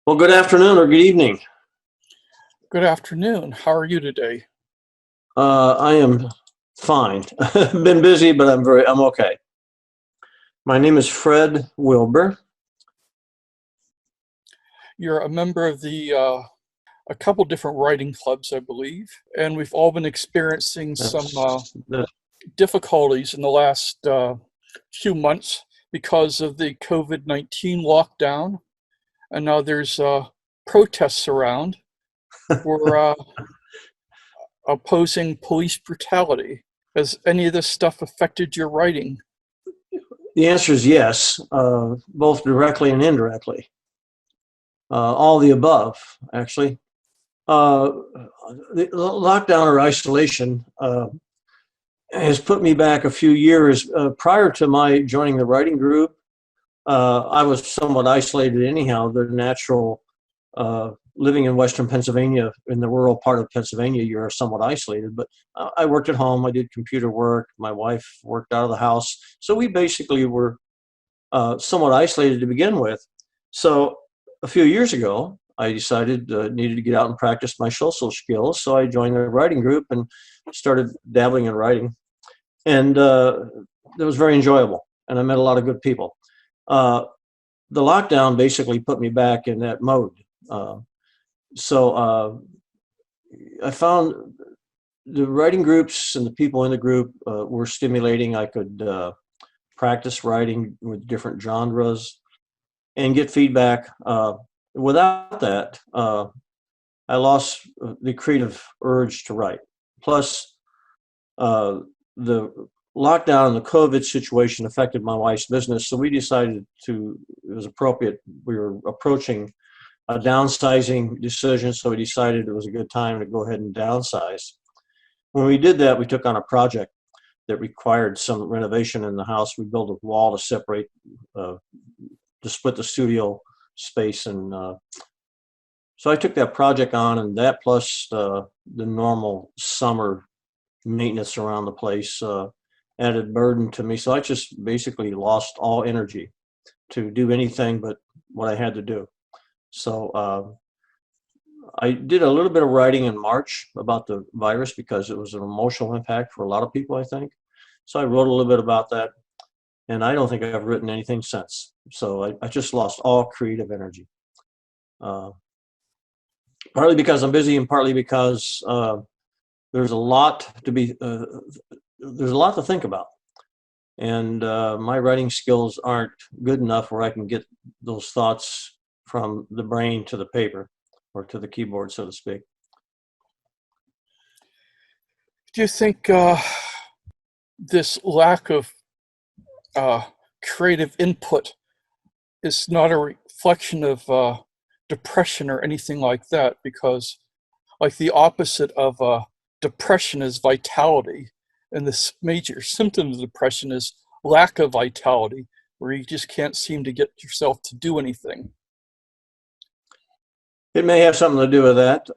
Well, good afternoon or good evening. Good afternoon. How are you today? I am fine. Been busy, but I'm okay. My name is Fred Wilbur. You're a member of a couple different writing clubs, I believe, and we've all been experiencing some That's difficulties in the last few months because of the COVID-19 lockdown, and now there's protests around for opposing police brutality. Has any of this stuff affected your writing? the answer is yes, both directly and indirectly. All the above, actually. Uh, the lockdown or isolation has put me back a few years. Prior to my joining the writing group, I was somewhat isolated anyhow. The natural living in Western Pennsylvania, in the rural part of Pennsylvania, you're somewhat isolated. But I worked at home. I did computer work. My wife worked out of the house. So we basically were somewhat isolated to begin with. So a few years ago, I decided needed to get out and practice my social skills. So I joined the writing group and started dabbling in writing. And it was very enjoyable. And I met a lot of good people. The lockdown basically put me back in that mode. So I found the writing groups and the people in the group were stimulating. I could practice writing with different genres and get feedback. Without that, I lost the creative urge to write. Plus, the lockdown and the COVID situation affected my wife's business, so we decided it was appropriate. We were approaching a downsizing decision, so we decided it was a good time to go ahead and downsize. When we did that, we took on a project that required some renovation in the house. We built a wall to separate, to split the studio space, and so I took that project on, and that plus the normal summer maintenance around the place added burden to me. So I just basically lost all energy to do anything but what I had to do. So I did a little bit of writing in March about the virus because it was an emotional impact for a lot of people, I think. So I wrote a little bit about that, and I don't think I've written anything since. So I just lost all creative energy. Partly because I'm busy, and partly because there's a lot to think about, and my writing skills aren't good enough where I can get those thoughts from the brain to the paper or to the keyboard, so to speak. Do you think this lack of creative input is not a reflection of depression or anything like that? Because like the opposite of depression is vitality, and the major symptom of depression is lack of vitality, where you just can't seem to get yourself to do anything. It may have something to do with that.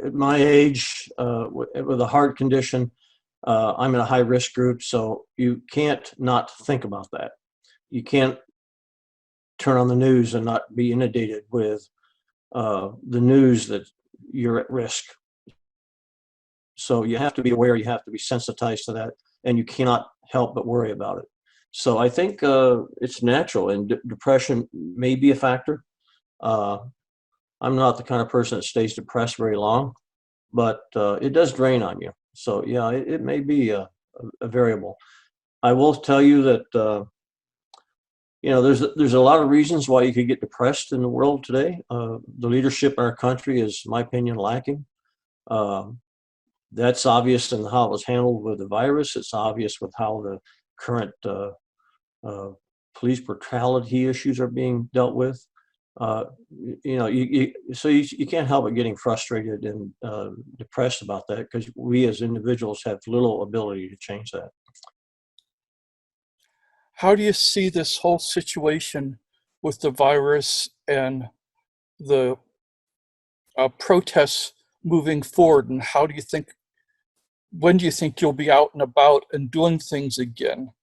At my age, with a heart condition, I'm in a high risk group, so you can't not think about that. You can't turn on the news and not be inundated with the news that you're at risk. So you have to be aware, you have to be sensitized to that, and you cannot help but worry about it. So I think it's natural, and depression may be a factor. I'm not the kind of person that stays depressed very long, but it does drain on you. So yeah, it may be a variable. I will tell you that there's a lot of reasons why you could get depressed in the world today. The leadership in our country is, in my opinion, lacking. That's obvious in how it was handled with the virus. It's obvious with how the current police brutality issues are being dealt with. You can't help but getting frustrated and depressed about that, because we as individuals have little ability to change that. How do you see this whole situation with the virus and the protests moving forward, and when do you think you'll be out and about and doing things again?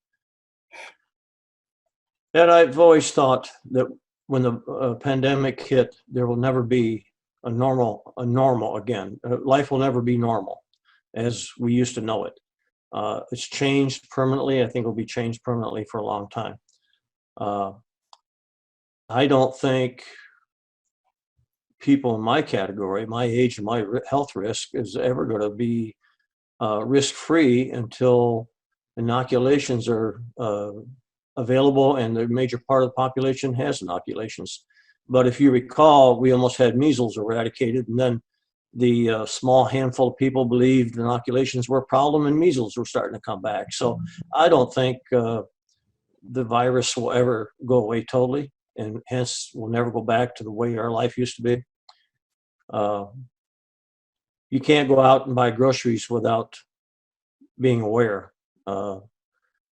And I've always thought that when the pandemic hit, there will never be a normal again. Life will never be normal as we used to know it. It's changed permanently. I think it'll be changed permanently for a long time. I don't think people in my category, my age and my health risk is ever going to be risk-free until inoculations are available and the major part of the population has inoculations. But if you recall, we almost had measles eradicated, and then the small handful of people believed inoculations were a problem and measles were starting to come back. So I don't think the virus will ever go away totally, and hence we'll never go back to the way our life used to be. You can't go out and buy groceries without being aware.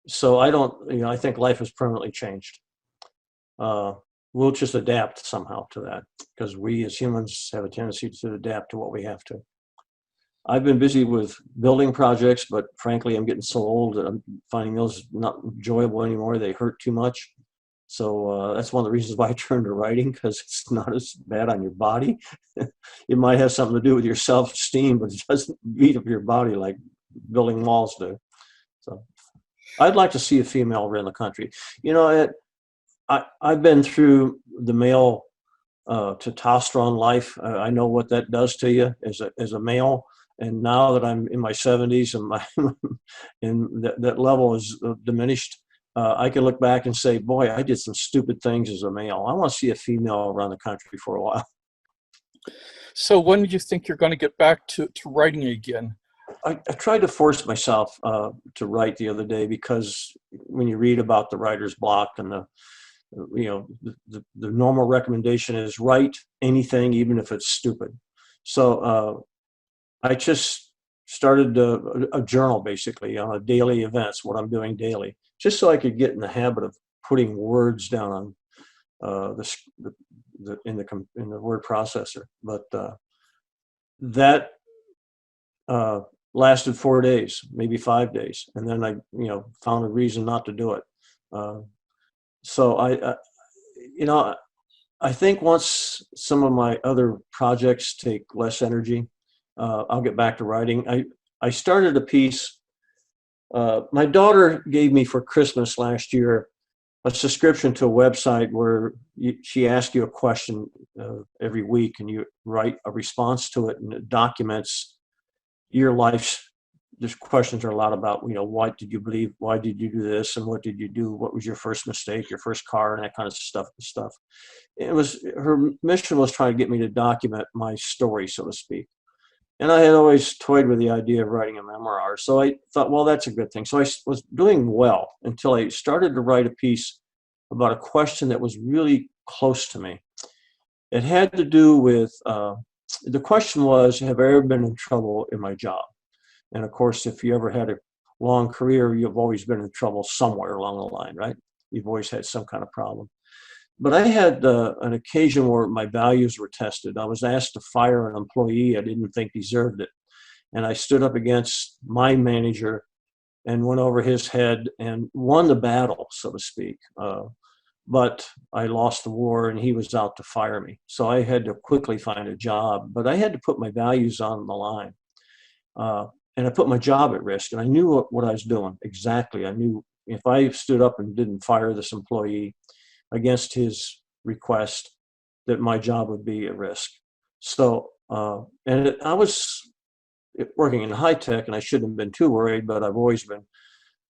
So I don't, I think life has permanently changed. We'll just adapt somehow to that because we as humans have a tendency to adapt to what we have to. I've been busy with building projects, but frankly, I'm getting so old that I'm finding those not enjoyable anymore. They hurt too much. So that's one of the reasons why I turned to writing, because it's not as bad on your body. It might have something to do with your self-esteem, but it doesn't beat up your body like building walls do. So I'd like to see a female run the country. I've been through the male testosterone life. I know what that does to you as a male. And now that I'm in my 70s and that level is diminished, I can look back and say, boy, I did some stupid things as a male. I want to see a female run the country for a while. So when do you think you're going to get back to writing again? I tried to force myself to write the other day, because when you read about the writer's block and the normal recommendation is write anything, even if it's stupid. So I just started a journal, basically, on a daily events, what I'm doing daily, just so I could get in the habit of putting words down on in the word processor. But that lasted 4 days, maybe 5 days, and then I found a reason not to do it. So I think once some of my other projects take less energy, I'll get back to writing. I started a piece. My daughter gave me for Christmas last year a subscription to a website where she asks you a question every week, and you write a response to it, and it documents your life's. There's questions are a lot about, what did you believe? Why did you do this? And what did you do? What was your first mistake, your first car, and that kind of stuff. Her mission was trying to get me to document my story, so to speak. And I had always toyed with the idea of writing a memoir. So I thought, well, that's a good thing. So I was doing well until I started to write a piece about a question that was really close to me. It had to do with, the question was, have I ever been in trouble in my job? And of course, if you ever had a long career, you've always been in trouble somewhere along the line, right? You've always had some kind of problem. But I had an occasion where my values were tested. I was asked to fire an employee I didn't think deserved it. And I stood up against my manager and went over his head and won the battle, so to speak. But I lost the war and he was out to fire me. So I had to quickly find a job, but I had to put my values on the line. And I put my job at risk, and I knew what I was doing exactly. I knew if I stood up and didn't fire this employee against his request, that my job would be at risk. So, I was working in high tech, and I shouldn't have been too worried, but I've always been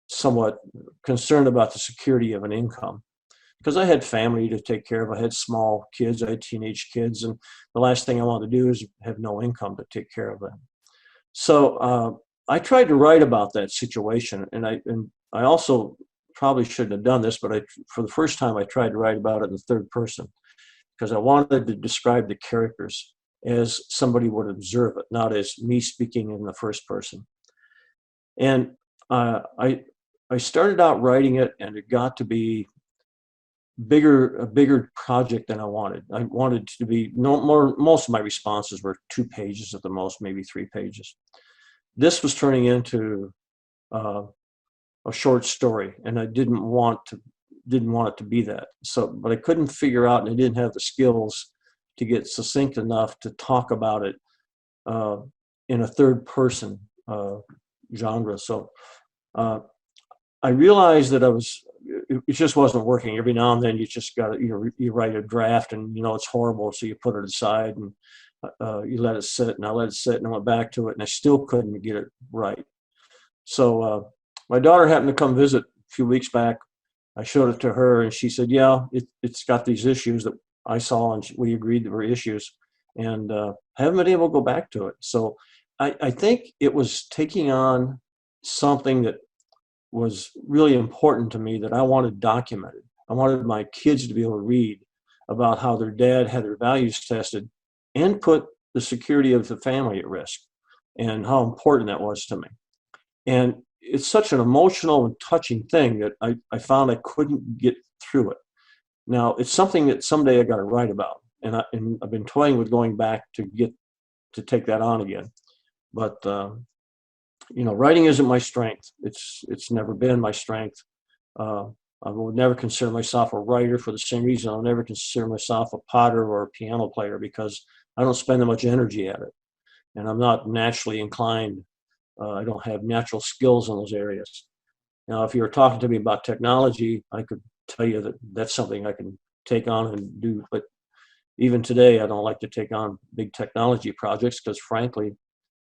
somewhat concerned about the security of an income, because I had family to take care of. I had small kids, I had teenage kids, and the last thing I wanted to do is have no income to take care of them. So I tried to write about that situation, and I also probably shouldn't have done this, but for the first time I tried to write about it in the third person, because I wanted to describe the characters as somebody would observe it, not as me speaking in the first person. And I started out writing it, and it got to be a bigger project than I wanted. I wanted to be most of my responses were 2 pages at the most, maybe 3 pages. This was turning into a short story, and I didn't want to didn't want it to be that. So, but I couldn't figure out, and I didn't have the skills to get succinct enough to talk about it uh, in a third person genre. So I realized that it just wasn't working. Every now and then you just got to, you write a draft and it's horrible. So you put it aside and you let it sit, and I let it sit, and I went back to it, and I still couldn't get it right. So my daughter happened to come visit a few weeks back. I showed it to her, and she said, yeah, it's got these issues that I saw, and we agreed there were issues, and I haven't been able to go back to it. So I think it was taking on something that was really important to me that I wanted documented. I wanted my kids to be able to read about how their dad had their values tested and put the security of the family at risk, and how important that was to me. And it's such an emotional and touching thing that I found I couldn't get through it. Now, it's something that someday I got to write about, and I've been toying with going back to take that on again. But writing isn't my strength. It's never been my strength. I would never consider myself a writer for the same reason I'll never consider myself a potter or a piano player, because I don't spend that much energy at it, and I'm not naturally inclined. I don't have natural skills in those areas. Now, if you were talking to me about technology, I could tell you that that's something I can take on and do. But even today, I don't like to take on big technology projects because, frankly,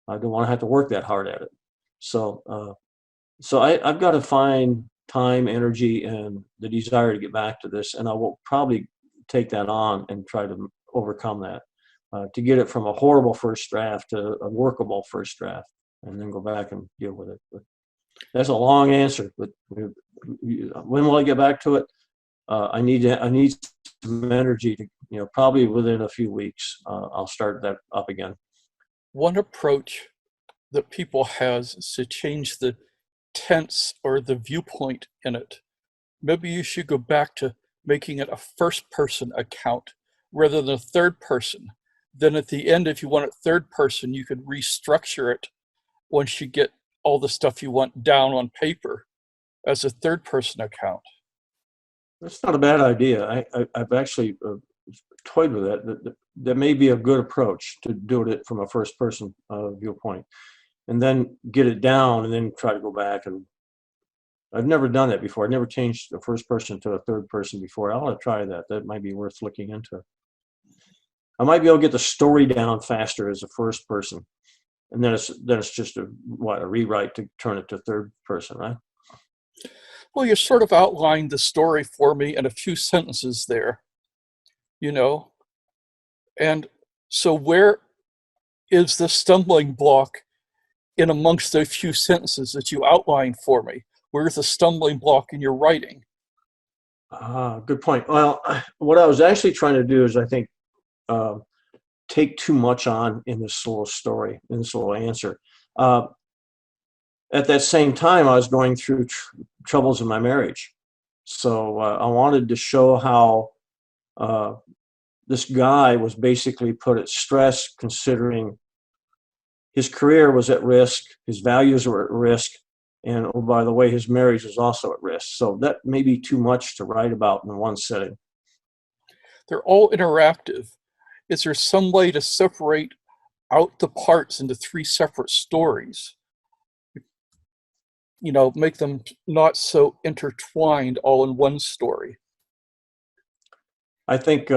I don't want to have to work that hard at it. So, I've got to find time, energy, and the desire to get back to this, and I will probably take that on and try to overcome that, to get it from a horrible first draft to a workable first draft, and then go back and deal with it. But that's a long answer. But when will I get back to it? I need some energy to, probably within a few weeks, I'll start that up again. One approach that people has is to change the tense or the viewpoint in it. Maybe you should go back to making it a first person account rather than a third person. Then at the end, if you want it third person, you could restructure it once you get all the stuff you want down on paper as a third person account. That's not a bad idea. I've actually toyed with that. That may be a good approach, to do it from a first person viewpoint, and then get it down, and then try to go back. And I've never done that before. I've never changed the first person to a third person before. I want to try that. That might be worth looking into. I might be able to get the story down faster as a first person, and then it's just a rewrite to turn it to third person, right? Well, you sort of outlined the story for me in a few sentences there, and so where is the stumbling block in amongst those few sentences that you outlined for me? Where's the stumbling block in your writing? Good point. Well, what I was actually trying to do is, I think, take too much on in this little story, in this little answer. At that same time, I was going through troubles in my marriage. So I wanted to show how this guy was basically put at stress, considering his career was at risk, his values were at risk, and, oh, by the way, his marriage was also at risk. So that may be too much to write about in one setting. They're all interactive. Is there some way to separate out the parts into three separate stories? Make them not so intertwined all in one story. I think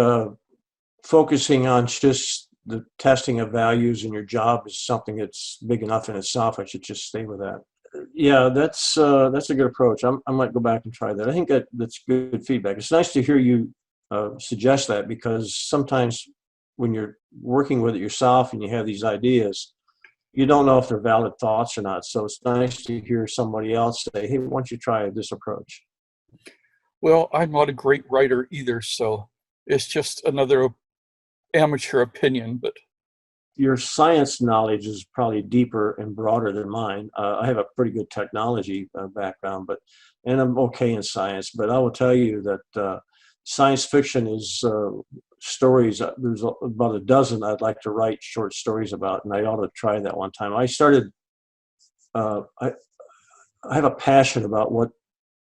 focusing on just the testing of values in your job is something that's big enough in itself. I should just stay with that. Yeah, that's a good approach. I might go back and try that. I think that's good feedback. It's nice to hear you suggest that, because sometimes when you're working with it yourself and you have these ideas, you don't know if they're valid thoughts or not. So it's nice to hear somebody else say, hey, why don't you try this approach? Well, I'm not a great writer either, so it's just another amateur opinion. But your science knowledge is probably deeper and broader than mine. I have a pretty good technology background, and I'm okay in science. But I will tell you that science fiction is stories. There's about a dozen I'd like to write short stories about, and I ought to try that one time. I started. I have a passion about what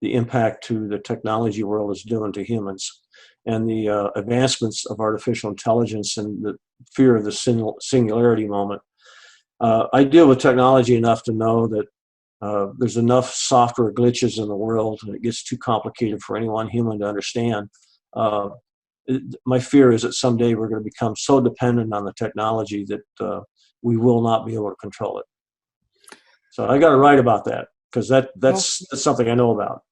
the impact to the technology world is doing to humans, and the advancements of artificial intelligence and the fear of the singularity moment. I deal with technology enough to know that there's enough software glitches in the world, and it gets too complicated for any one human to understand. My fear is that someday we're going to become so dependent on the technology that we will not be able to control it. So I got to write about that, because Well, that's something I know about.